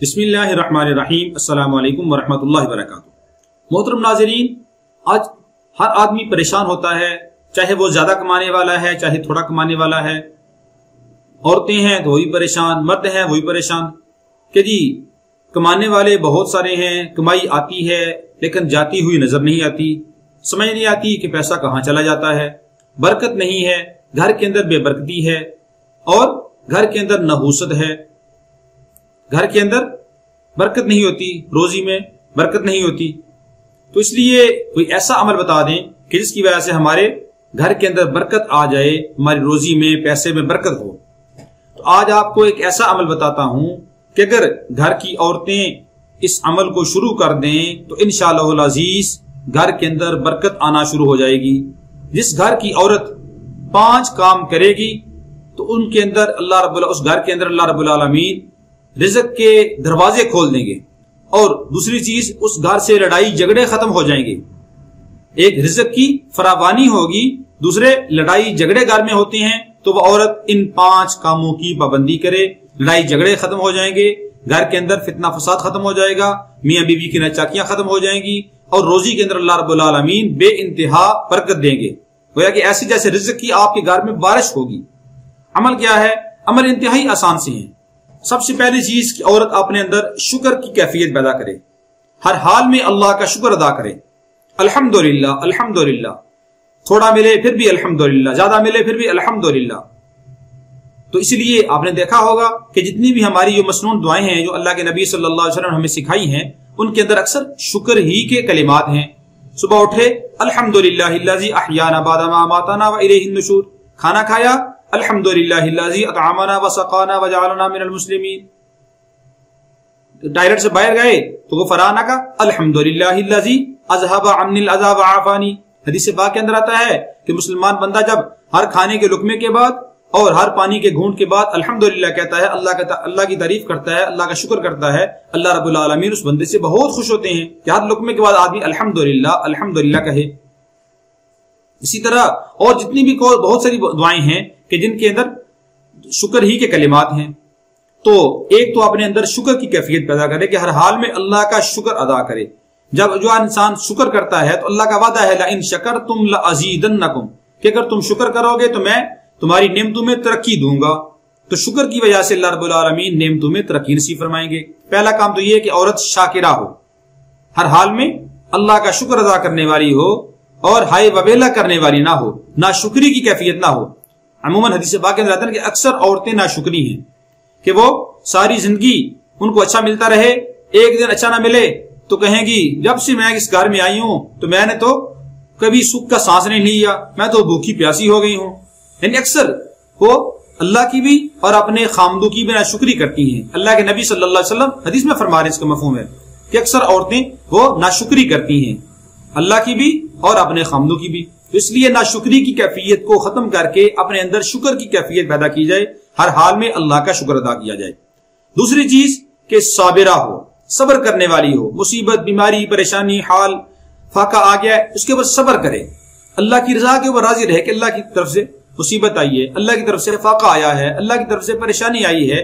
بسم اللہ الرحمن الرحیم۔ السلام علیکم ورحمۃ اللہ وبرکاتہ۔ محترم ناظرین، آج ہر آدمی پریشان ہوتا ہے، چاہے وہ زیادہ کمانے والا ہے چاہے تھوڑا کمانے والا ہے۔ عورتیں ہیں تو وہی پریشان، مرد ہیں وہی پریشان کہ جی کمانے والے بہت سارے ہیں، کمائی آتی ہے لیکن جاتی ہوئی نظر نہیں آتی، سمجھ نہیں آتی کہ پیسہ کہاں چلا جاتا ہے، برکت نہیں ہے، گھر کے اندر بے برکتی ہے اور گھر کے اندر نحوست ہے، گھر کے اندر برکت نہیں ہوتی، روزی میں برکت نہیں ہوتی۔ تو اس لیے کوئی ایسا عمل بتا دیں کہ جس کی وجہ سے ہمارے گھر کے اندر برکت آ جائے، ہماری روزی میں پیسے میں برکت ہو۔ تو آج آپ کو ایک ایسا عمل بتاتا ہوں کہ اگر گھر کی عورتیں اس عمل کو شروع کر دیں تو انشاءاللہ العزیز گھر کے اندر برکت آنا شروع ہو جائے گی۔ جس گھر کی عورت 5 کام کرے گی تو ان کے اندر اس گھر کے اندر اللہ رب العالمین رزق کے دروازے کھول دیں گے، اور دوسری چیز اس گھر سے لڑائی جھگڑے ختم ہو جائیں گے۔ ایک رزق کی فراوانی ہوگی، دوسرے لڑائی جھگڑے گھر میں ہوتے ہیں تو وہ عورت ان 5 کاموں کی پابندی کرے، لڑائی جھگڑے ختم ہو جائیں گے، گھر کے اندر فتنہ فساد ختم ہو جائے گا، میاں بیوی کی ناچاکیاں ختم ہو جائیں گی، اور روزی کے اندر اللہ رب العالمین بے انتہا برکت دیں گے، گویا کہ ایسی جیسے رزق کی آپ کے گھر میں بارش ہوگی۔ عمل کیا ہے؟ عمل انتہائی آسان سے ہیں۔ سب سے پہلی چیز کہ عورت اپنے اندر شکر کی کیفیت پیدا کرے، ہر حال میں اللہ کا شکر ادا کرے۔ الحمدللہ الحمدللہ، تھوڑا ملے پھر بھی الحمدللہ، زیادہ ملے پھر بھی الحمدللہ۔ تو اس لیے آپ نے دیکھا ہوگا کہ جتنی بھی ہماری جو مسنون دعائیں ہیں جو اللہ کے نبی صلی اللہ علیہ وسلم نے ہمیں سکھائی ہیں، ان کے اندر اکثر شکر ہی کے کلمات ہیں۔ صبح اٹھے الحمدللہ الذی احیانا بعد ما اماتنا والیہ النشور، کھانا کھایا الحمدللہ الذی اطعمنا وسقانا وجعلنا من المسلمین، ٹائلٹ سے باہر گئے تو غفرانک الحمدللہ الذی اذهب عني الاذى وعافانی۔ حدیث پاک کے اندر آتا ہے کہ مسلمان بندہ جب ہر کھانے کے لقمے کے بعد اور ہر پانی کے گھونٹ کے بعد الحمدللہ کہتا ہے، اللہ کی تعریف کرتا ہے، اللہ کا شکر کرتا ہے، اللہ رب العالمین اس بندے سے بہت خوش ہوتے ہیں کہ ہر لقمے کے بعد آدمی الحمدللہ الحمدللہ کہے۔ اسی طرح اور جتنی بھی بہت ساری دعائیں ہیں کہ جن کے اندر شکر ہی کے کلمات ہیں۔ تو ایک تو اپنے اندر شکر کی کیفیت پیدا کرے کہ ہر حال میں اللہ کا شکر ادا کرے۔ جب جو انسان شکر کرتا ہے تو اللہ کا وعدہ ہے لئن شکرتم لازیدنکم، کہ اگر تم شکر کرو گے تو میں تمہاری نعمتوں میں ترقی دوں گا۔ تو شکر کی وجہ سے اللہ رب العالمین نعمتوں میں ترقی نصیب فرمائیں گے۔ پہلا کام تو یہ ہے کہ عورت شاکرہ ہو، ہر حال میں اللہ کا شکر ادا کرنے والی ہو اور ہائے وبیلہ کرنے والی نہ ہو، ناشکری کی کیفیت نہ ہو۔ عموماً حدیث پاک کے اندر آتا ہے کہ اکثر عورتیں ناشکری ہیں کہ وہ ساری زندگی ان کو اچھا ملتا رہے، ایک دن اچھا نہ ملے تو کہیں گی جب سے میں اس گھر میں آئی ہوں تو میں نے تو کبھی سکھ کا سانس نہیں لیا، میں تو بھوکی پیاسی ہو گئی ہوں۔ یعنی اکثر وہ اللہ کی بھی اور اپنے خامدوں کی بھی ناشکری کرتی ہیں۔ اللہ کے نبی صلی اللہ علیہ وسلم حدیث میں فرما رہے ہیں، اس کا مفہوم ہے کہ اکثر عورتیں وہ ناشکری کرتی ہیں، اللہ کی بھی اور اپنے خامدوں کی بھی۔ اس لیے ناشکری کی کیفیت کو ختم کر کے اپنے اندر شکر کی کیفیت پیدا کی جائے، ہر حال میں اللہ کا شکر ادا کیا جائے۔ دوسری چیز کہ صابرہ ہو، صبر کرنے والی ہو، مصیبت بیماری پریشانی حال فاقہ آ گیا ہے اس کے اوپر صبر کرے، اللہ کی رضا کے اوپر راضی رہے کہ اللہ کی طرف سے مصیبت آئی ہے، اللہ کی طرف سے فاقہ آیا ہے، اللہ کی طرف سے پریشانی آئی ہے،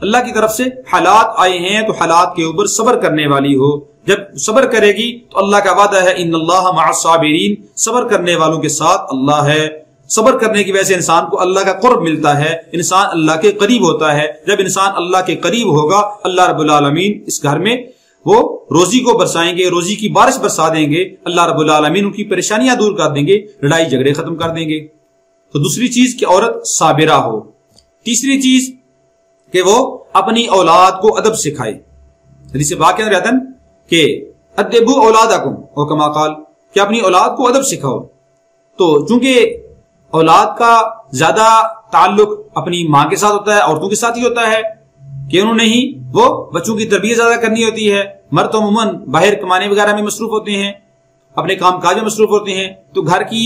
اللہ کی طرف سے حالات آئے ہیں تو حالات کے اوپر صبر کرنے والی ہو۔ جب صبر کرے گی تو اللہ کا وعدہ ہے ان اللہ مع الصابرین، صبر کرنے والوں کے ساتھ اللہ ہے۔ صبر کرنے کی وجہ سے انسان کو اللہ کا قرب ملتا ہے، انسان اللہ کے قریب ہوتا ہے۔ جب انسان اللہ کے قریب ہوگا اللہ رب العالمین اس گھر میں وہ روزی کو برسائیں گے، روزی کی بارش برسا دیں گے، اللہ رب العالمین ان کی پریشانیاں دور کر دیں گے، لڑائی جھگڑے ختم کر دیں گے۔ تو دوسری چیز کہ عورت صابرہ ہو۔ تیسری چیز کہ وہ اپنی اولاد کو ادب سکھائے۔ حدیث پاک کے اندر آتا ہے کہ ادبوا اولادکم، اور کما قال، کہ اپنی اولاد کو ادب سکھاؤ۔ تو چونکہ اولاد کا زیادہ تعلق اپنی ماں کے ساتھ ہوتا ہے، عورتوں کے ساتھ ہی ہوتا ہے کہ انہوں نے ہی وہ بچوں کی تربیت زیادہ کرنی ہوتی ہے۔ مرد عموماً باہر کمانے وغیرہ میں مصروف ہوتے ہیں، اپنے کام کاج میں مصروف ہوتے ہیں، تو گھر کی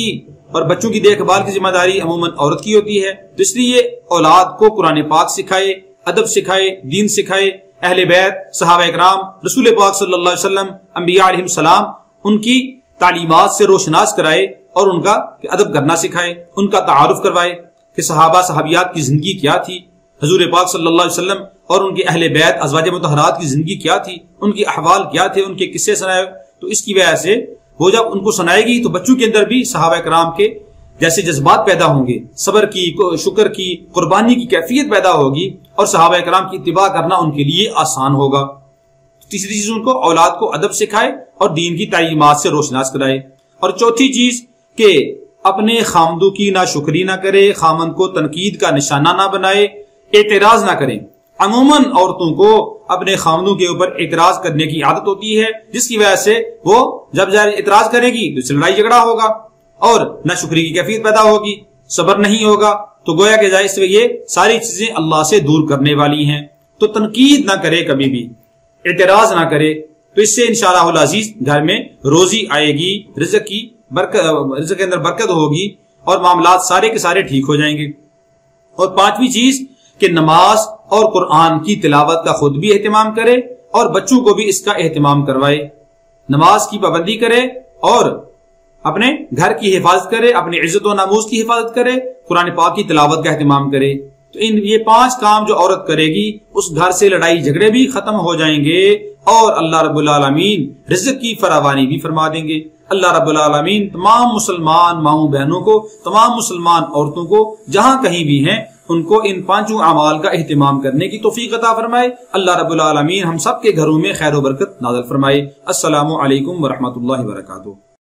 اور بچوں کی دیکھ بھال کی ذمہ داری عموماً عورت کی ہوتی ہے۔ تو اس لیے اولاد کو قرآن پاک سکھائے، ادب سکھائے، دین سکھائے، اہل بیت صحابہ اکرام رسول پاک صلی اللہ علیہ وسلم انبیاء علیہ السلام ان کی تعلیمات سے روشناس کرائے اور ان کا ادب کرنا سکھائے، ان کا تعارف کروائے کہ صحابہ صحابیات کی زندگی کیا تھی، حضور پاک صلی اللہ علیہ وسلم اور ان کے اہل بیت ازواج مطہرات کی زندگی کیا تھی، ان کے احوال کیا تھے، ان کے قصے سنائے، تو اس کی وجہ سے وہ جب ان کو سنائے گی تو بچوں کے اندر بھی صحابہ کرام کے جیسے جذبات پیدا ہوں گے، صبر کی، شکر کی، قربانی کی کیفیت پیدا ہوگی، اور صحابہ کرام کی اتباع کرنا ان کے لیے آسان ہوگا۔ تیسری چیز، ان کو اولاد کو ادب سکھائے اور دین کی تعلیمات سے روشناس کرائے۔ اور چوتھی چیز کہ اپنے خامدوں کی ناشکری نہ کرے، خامند کو تنقید کا نشانہ نہ بنائے، اعتراض نہ کریں۔ عموماً عورتوں کو اپنے خامدوں کے اوپر اعتراض کرنے کی عادت ہوتی ہے، جس کی وجہ سے وہ جب اعتراض کرے گی تو اس سے لڑائی جھگڑا ہوگا اور ناشکری کی کیفیت پیدا ہوگی، صبر نہیں ہوگا، تو گویا کہ جائز سے یہ ساری چیزیں اللہ سے دور کرنے والی ہیں۔ تو تنقید نہ کرے، کبھی بھی اعتراض نہ کرے، تو اس سے انشاءاللہ العزیز گھر میں روزی آئے گی، رزق کی رزق کے اندر برکت ہوگی اور معاملات سارے کے سارے ٹھیک ہو جائیں گے۔ اور پانچویں چیز کہ نماز اور قرآن کی تلاوت کا خود بھی اہتمام کرے اور بچوں کو بھی اس کا اہتمام کروائے۔ نماز کی پابندی کرے اور اپنے گھر کی حفاظت کرے، اپنی عزت و ناموس کی حفاظت کرے، قرآن پاک کی تلاوت کا اہتمام کرے۔ تو یہ 5 کام جو عورت کرے گی، اس گھر سے لڑائی جھگڑے بھی ختم ہو جائیں گے اور اللہ رب العالمین رزق کی فراوانی بھی فرما دیں گے۔ اللہ رب العالمین تمام مسلمان ماؤں بہنوں کو، تمام مسلمان عورتوں کو جہاں کہیں بھی ہیں، ان کو ان 5 اعمال کا اہتمام کرنے کی توفیق عطا فرمائے۔ اللہ رب العالمین ہم سب کے گھروں میں خیر و برکت نازل فرمائے۔ السلام علیکم ورحمۃ اللہ وبرکاتہ۔